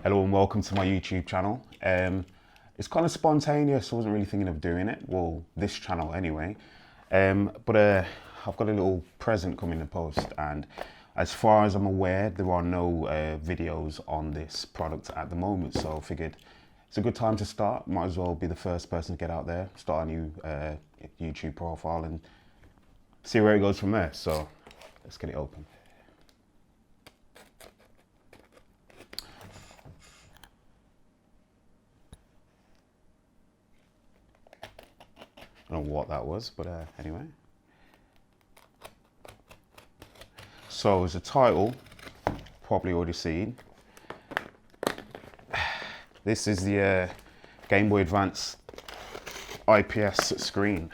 Hello and welcome to my YouTube channel. It's kind of spontaneous. I wasn't really thinking of doing it. Well, this channel anyway. But I've got a little present coming in the post, and as far as I'm aware, there are no videos on this product at the moment. So I figured it's a good time to start. Might as well be the first person to get out there, start a new YouTube profile, and see where it goes from there. So let's get it open. I don't know what that was, but anyway. So as a title, probably already seen. This is the Game Boy Advance IPS screen.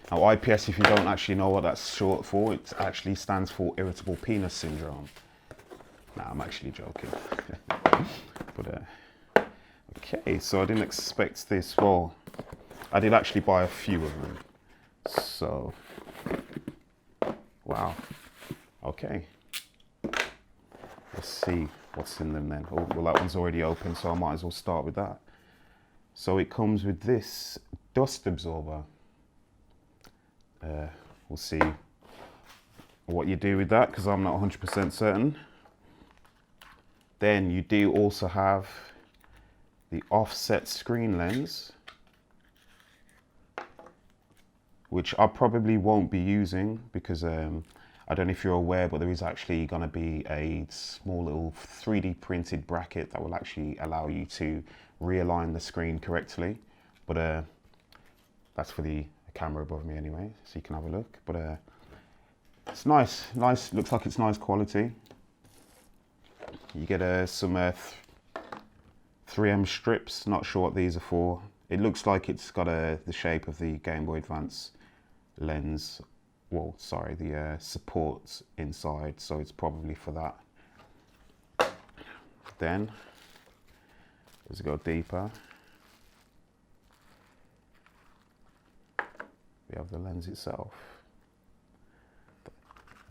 Now IPS, if you don't actually know what that's short for, it actually stands for irritable penis syndrome. Nah, I'm actually joking. But okay, so I didn't expect this. Well, I did actually buy a few of them. So, wow. Okay. Let's see what's in them then. Oh, well, that one's already open, so I might as well start with that. So it comes with this dust absorber. We'll see what you do with that, because I'm not 100% certain. Then you do also have the offset screen lens, which I probably won't be using because I don't know if you're aware, but there is actually going to be a small little 3D printed bracket that will actually allow you to realign the screen correctly. But that's for the camera above me anyway, so you can have a look. But it's nice, looks like it's nice quality. You get some 3M strips, not sure what these are for. It looks like it's got the shape of the Game Boy Advance lens, well, sorry, the supports inside, so it's probably for that. Then, let's go deeper. We have the lens itself.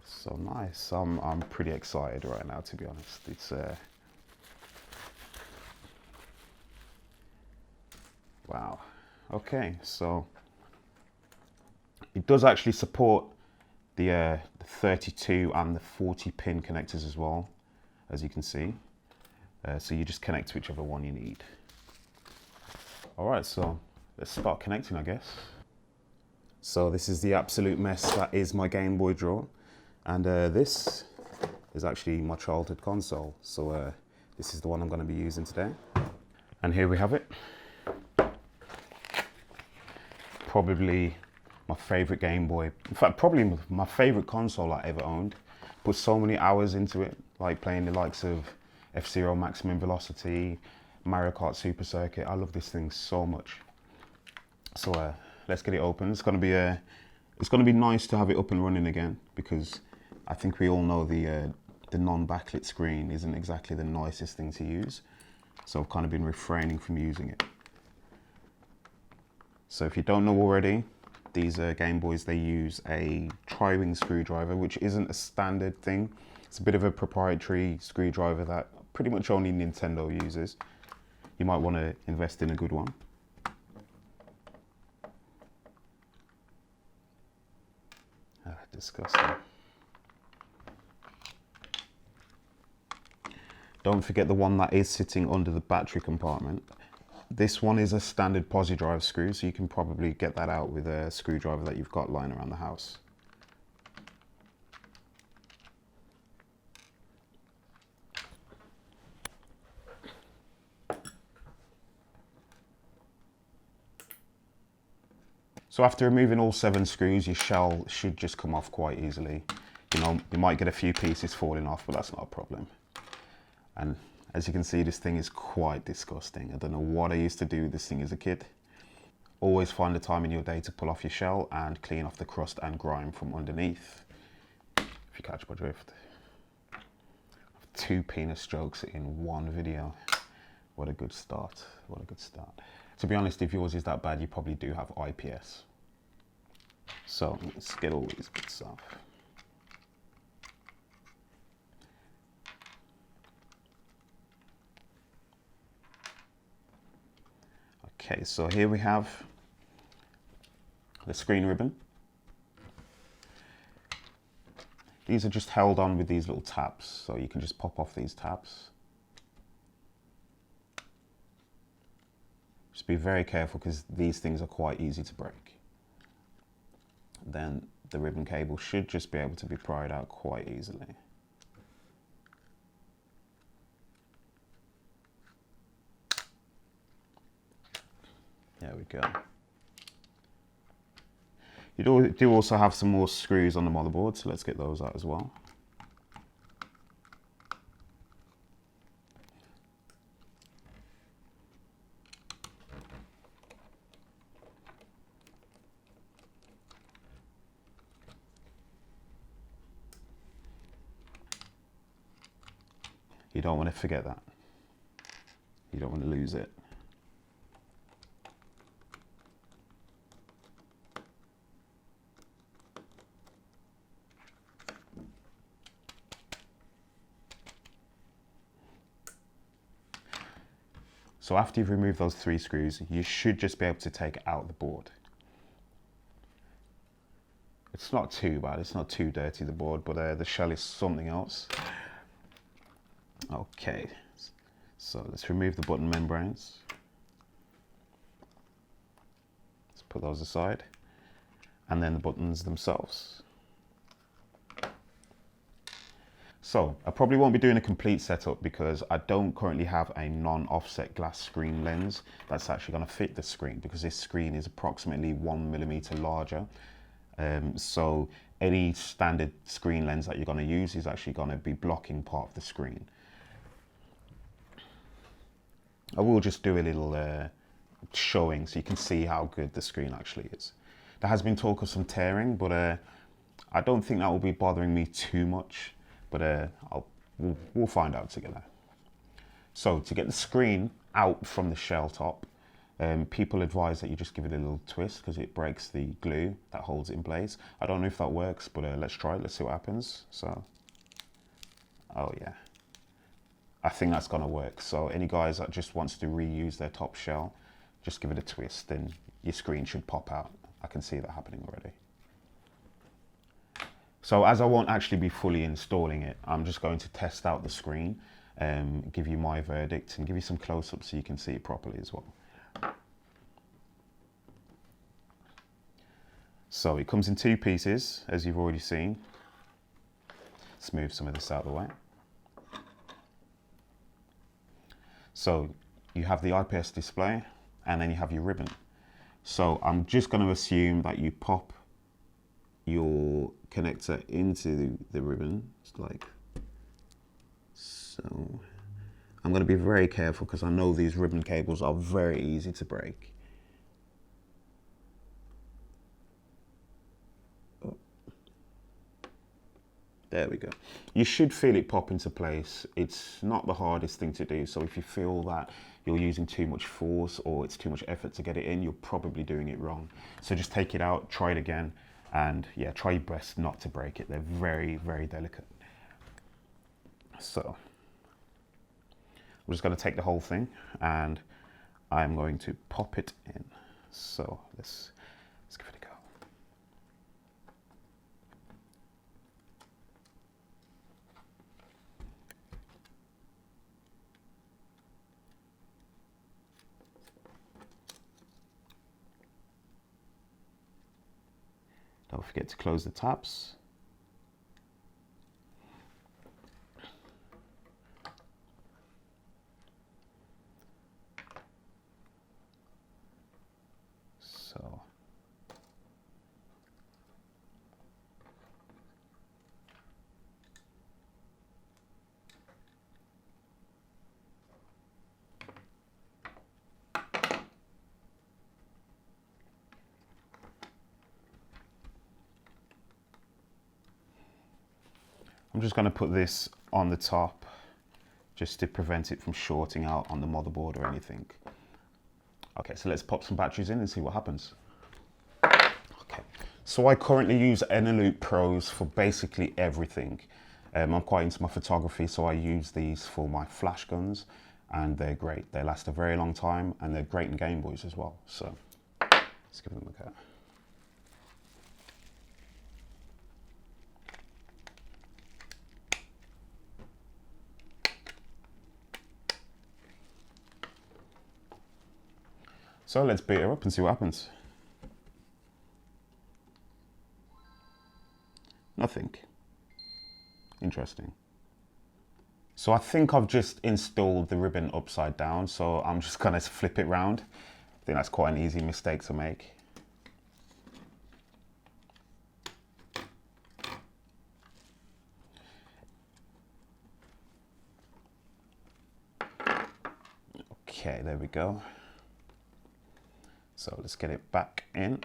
It's so nice. I'm pretty excited right now, to be honest. It's wow. Okay, so it does actually support the 32 and the 40 pin connectors as well, as you can see. So you just connect to whichever one you need. All right, so let's start connecting, I guess. So this is the absolute mess that is my Game Boy drawer, and this is actually my childhood console. So this is the one I'm going to be using today. And here we have it. Probably my favorite Game Boy. In fact, probably my favorite console I ever owned. Put so many hours into it, like playing the likes of F-Zero Maximum Velocity, Mario Kart Super Circuit. I love this thing so much. So let's get it open. It's gonna be nice to have it up and running again, because I think we all know the non-backlit screen isn't exactly the nicest thing to use. So I've kind of been refraining from using it. So if you don't know already, these Game Boys, they use a tri-wing screwdriver, which isn't a standard thing. It's a bit of a proprietary screwdriver that pretty much only Nintendo uses. You might want to invest in a good one. Disgusting. Don't forget the one that is sitting under the battery compartment. This one is a standard posi drive screw, so you can probably get that out with a screwdriver that you've got lying around the house. So after removing all 7 screws, your shell should just come off quite easily. You know, you might get a few pieces falling off, but that's not a problem. And as you can see, this thing is quite disgusting. I don't know what I used to do with this thing as a kid. Always find the time in your day to pull off your shell and clean off the crust and grime from underneath, if you catch my drift. 2 penis strokes in one video. What a good start, what a good start. To be honest, if yours is that bad, you probably do have IPS. So let's get all these bits off. Okay, so here we have the screen ribbon. These are just held on with these little tabs, so you can just pop off these tabs. Just be very careful because these things are quite easy to break. Then the ribbon cable should just be able to be pried out quite easily. There we go. You do also have some more screws on the motherboard, so let's get those out as well. You don't want to forget that. You don't want to lose it. So after you've removed those 3 screws, you should just be able to take out the board. It's not too bad, it's not too dirty, the board, but the shell is something else. Okay, so let's remove the button membranes. Let's put those aside. And then the buttons themselves. So I probably won't be doing a complete setup because I don't currently have a non-offset glass screen lens that's actually going to fit the screen, because this screen is approximately 1mm larger. So any standard screen lens that you're going to use is actually going to be blocking part of the screen. I will just do a little showing so you can see how good the screen actually is. There has been talk of some tearing, but I don't think that will be bothering me too much. But we'll find out together. So to get the screen out from the shell top, people advise that you just give it a little twist because it breaks the glue that holds it in place. I don't know if that works, but let's try it. Let's see what happens. So, oh yeah, I think that's gonna work. So any guys that just wants to reuse their top shell, just give it a twist and your screen should pop out. I can see that happening already. So as I won't actually be fully installing it, I'm just going to test out the screen, give you my verdict and give you some close-ups so you can see it properly as well. So it comes in 2 pieces, as you've already seen. Let's move some of this out of the way. So you have the IPS display and then you have your ribbon. So I'm just going to assume that you pop your connector into the ribbon, just like so. I'm going to be very careful because I know these ribbon cables are very easy to break. Oh. There we go. You should feel it pop into place. It's not the hardest thing to do, so if you feel that you're using too much force or it's too much effort to get it in, you're probably doing it wrong. So just take it out, try it again. And yeah, try your best not to break it. They're very, very delicate. So I'm just going to take the whole thing and I'm going to pop it in. So let's give it a go. Don't forget to close the tabs. So I'm just going to put this on the top just to prevent it from shorting out on the motherboard or anything. Okay, so let's pop some batteries in and see what happens. Okay, so I currently use Eneloop Pros for basically everything. I'm quite into my photography, so I use these for my flash guns. and they're great. They last a very long time, and they're great in Game Boys as well. So let's give them a go. So let's boot her up and see what happens. Nothing. Interesting. So I think I've just installed the ribbon upside down, so I'm just gonna flip it round. I think that's quite an easy mistake to make. Okay, there we go. So let's get it back in.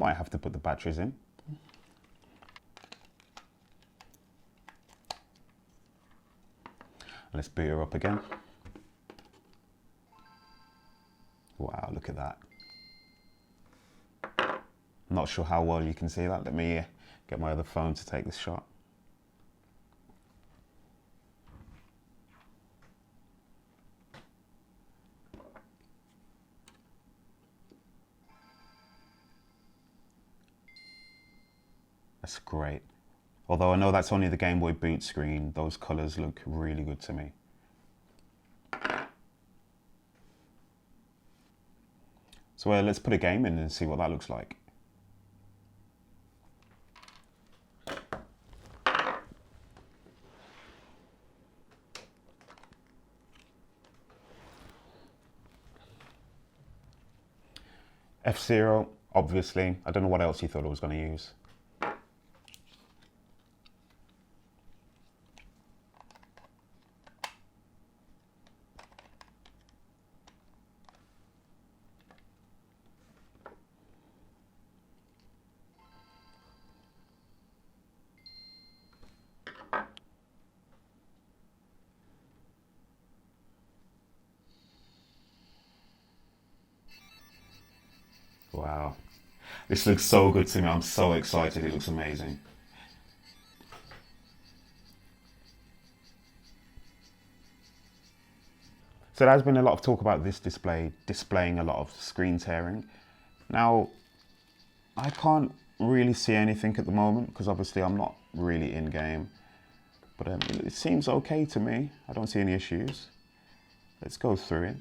Might have to put the batteries in. Let's boot her up again. Wow, look at that. Not sure how well you can see that. Let me get my other phone to take this shot. That's great. Although I know that's only the Game Boy boot screen, those colours look really good to me. So let's put a game in and see what that looks like. F-Zero, obviously. I don't know what else you thought I was going to use. Wow, this looks so good to me. I'm so excited. It looks amazing. So there's been a lot of talk about this display displaying a lot of screen tearing. Now, I can't really see anything at the moment because obviously I'm not really in game, but it seems okay to me. I don't see any issues. Let's go through it.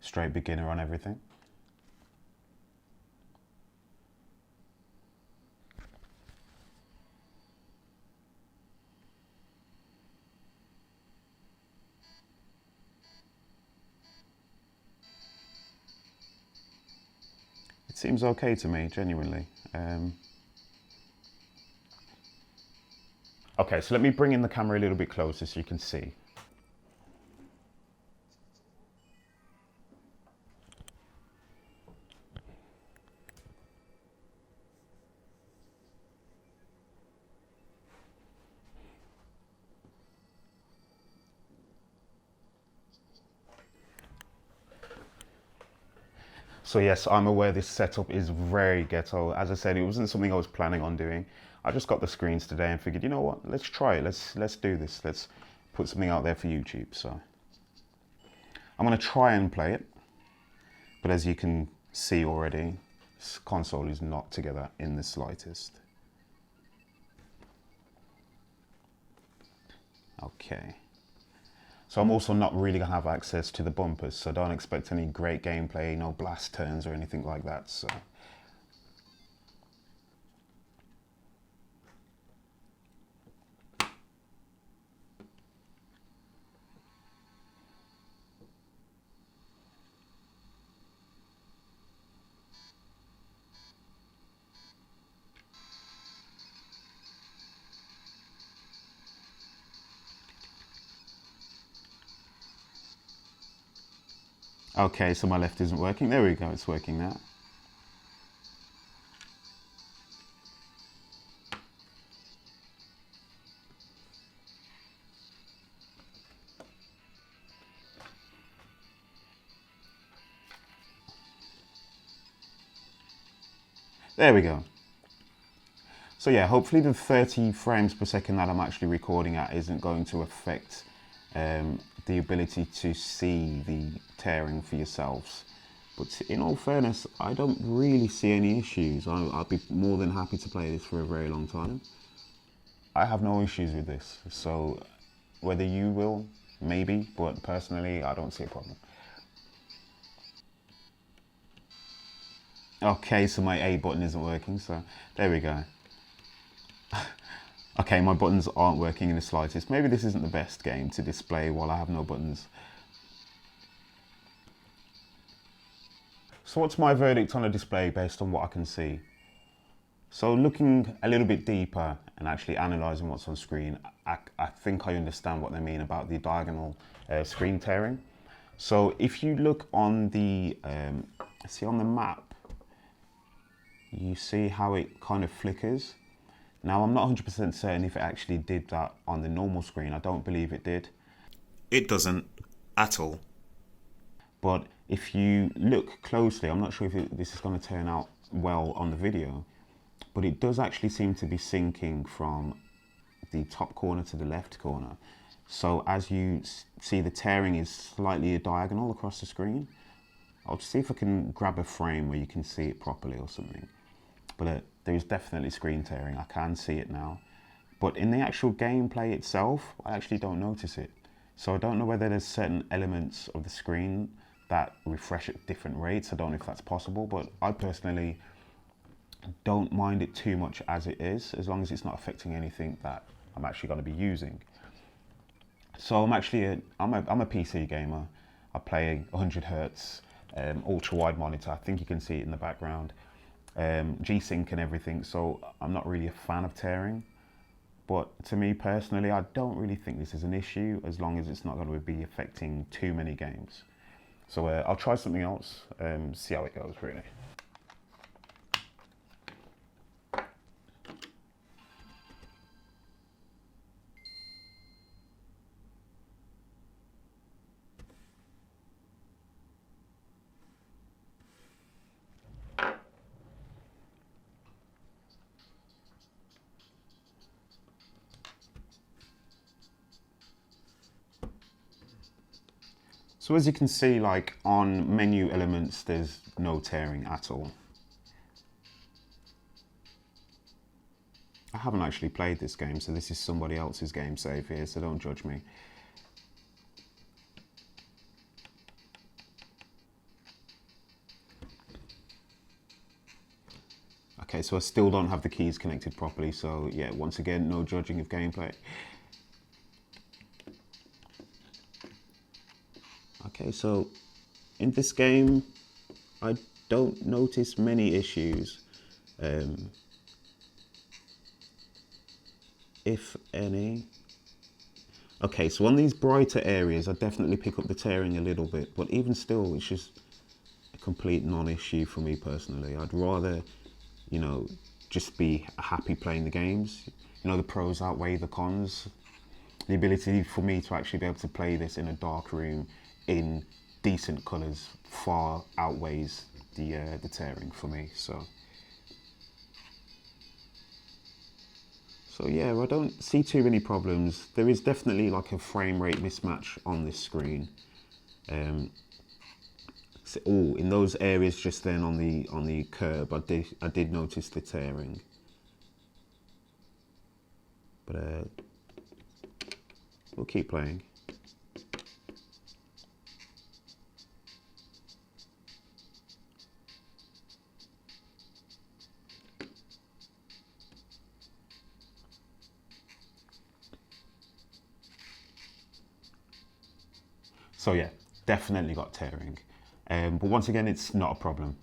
Straight beginner on everything. It seems okay to me, genuinely. Okay, so let me bring in the camera a little bit closer so you can see. So yes, I'm aware this setup is very ghetto. As I said, it wasn't something I was planning on doing. I just got the screens today and figured, you know what, let's try it. Let's do this. Let's put something out there for YouTube. So I'm gonna try and play it. But as you can see already, this console is not together in the slightest. Okay. So I'm also not really gonna have access to the bumpers, so don't expect any great gameplay, no blast turns or anything like that. So okay, so my left isn't working. There we go, it's working now. There we go. So yeah, hopefully the 30 frames per second that I'm actually recording at isn't going to affect the ability to see the tearing for yourselves. But in all fairness, I don't really see any issues. I'd be more than happy to play this for a very long time. I have no issues with this. So whether you will, maybe, but personally, I don't see a problem. Okay, so my A button isn't working, so there we go. Okay, my buttons aren't working in the slightest. Maybe this isn't the best game to display while I have no buttons. So what's my verdict on a display based on what I can see? So looking a little bit deeper and actually analysing what's on screen, I think I understand what they mean about the diagonal screen tearing. So if you look on the, see on the map, you see how it kind of flickers. Now I'm not 100% certain if it actually did that on the normal screen. I don't believe it did. It doesn't at all. But if you look closely, I'm not sure if this is going to turn out well on the video, but it does actually seem to be syncing from the top corner to the left corner. So as you see, the tearing is slightly diagonal across the screen. I'll see if I can grab a frame where you can see it properly or something. But there is definitely screen tearing. I can see it now. But in the actual gameplay itself, I actually don't notice it. So I don't know whether there's certain elements of the screen that refresh at different rates. I don't know if that's possible, but I personally don't mind it too much as it is, as long as it's not affecting anything that I'm actually going to be using. So I'm actually I'm a PC gamer. I play 100 Hertz, ultra wide monitor. I think you can see it in the background. G-Sync and everything, so I'm not really a fan of tearing. But to me personally, I don't really think this is an issue as long as it's not going to be affecting too many games. So I'll try something else, see how it goes really. So as you can see, like on menu elements, there's no tearing at all. I haven't actually played this game, so this is somebody else's game save here, so don't judge me. Okay, so I still don't have the keys connected properly, so yeah, once again, no judging of gameplay. Okay, so in this game, I don't notice many issues, if any. Okay, so on these brighter areas, I definitely pick up the tearing a little bit, but even still, it's just a complete non-issue for me personally. I'd rather, you know, just be happy playing the games. You know, the pros outweigh the cons. The ability for me to actually be able to play this in a dark room in decent colours far outweighs the tearing for me. So yeah, I don't see too many problems. There is definitely like a frame rate mismatch on this screen. So, in those areas just then on the curb, I did notice the tearing. But we'll keep playing. So yeah, definitely got tearing. But once again, it's not a problem.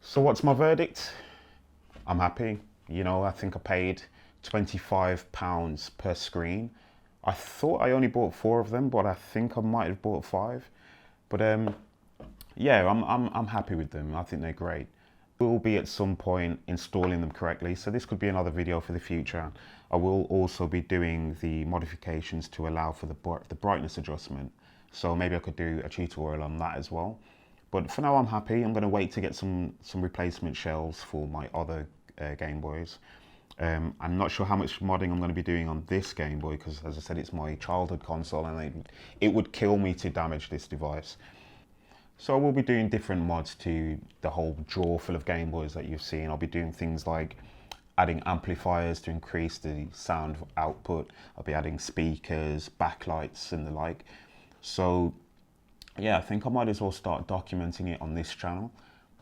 So what's my verdict? I'm happy. You know, I think I paid £25 per screen. I thought I only bought 4 of them, but I think I might have bought 5. But yeah, I'm happy with them. I think they're great. Will be at some point installing them correctly, so this could be another video for the future. I will also be doing the modifications to allow for the brightness adjustment, so maybe I could do a tutorial on that as well. But for now, I'm happy. I'm going to wait to get some replacement shells for my other Game Boys. I'm not sure how much modding I'm going to be doing on this Game Boy because, as I said, it's my childhood console and it would kill me to damage this device. So I will be doing different mods to the whole drawer full of Game Boys that you've seen. I'll be doing things like adding amplifiers to increase the sound output. I'll be adding speakers, backlights and the like. So yeah, I think I might as well start documenting it on this channel.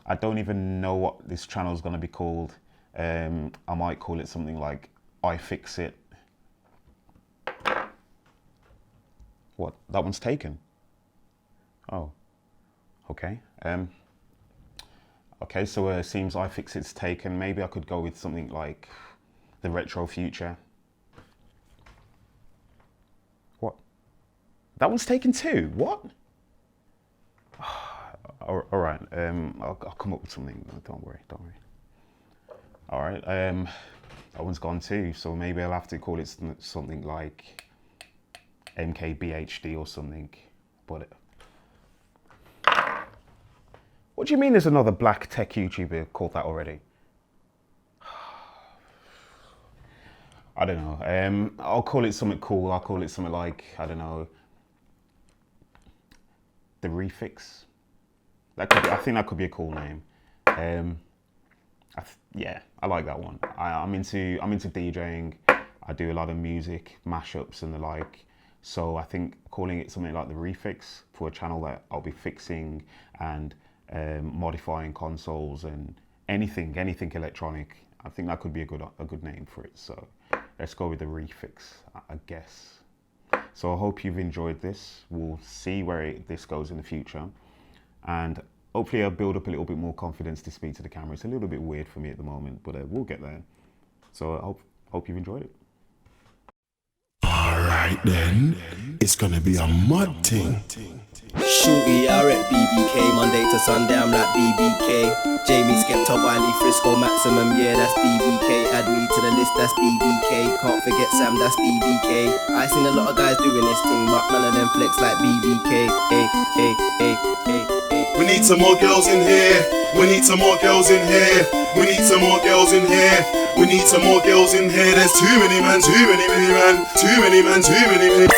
I don't even know what this channel is going to be called. I might call it something like iFixit. What? That one's taken? Oh, okay. Okay, so it seems iFixit's taken. Maybe I could go with something like the Retro Future. What? That one's taken too? What? All right, I'll come up with something. Don't worry. All right, that one's gone too. So maybe I'll have to call it something like MKBHD or something. But what do you mean there's another black tech YouTuber called that already? I don't know. I'll call it something cool. I'll call it something like, I don't know, The Refix. That could be, I think that could be a cool name. Yeah, I like that one. I'm into DJing. I do a lot of music mashups and the like. So I think calling it something like The Refix for a channel that I'll be fixing and modifying consoles and anything electronic. I think that could be a good name for it. So let's go with The Refix, I guess. So I hope you've enjoyed this. We'll see where this goes in the future. And hopefully I'll build up a little bit more confidence to speak to the camera. It's a little bit weird for me at the moment, but we'll get there. So I hope you've enjoyed it. Alright then, it's gonna be a mud thing. Shooty, I rep BBK, Monday to Sunday I'm like BBK. Jamie, Skepta, Wiley, Frisco, Maximum, yeah that's BBK. Add me to the list, that's BBK. Can't forget Sam, that's BBK. I seen a lot of guys doing this thing, but none of them flex like BBK. We need some more girls in here. We need some more girls in here. We need some more girls in here. We need some more girls in here. There's too many man, too many man, too many man, too many man.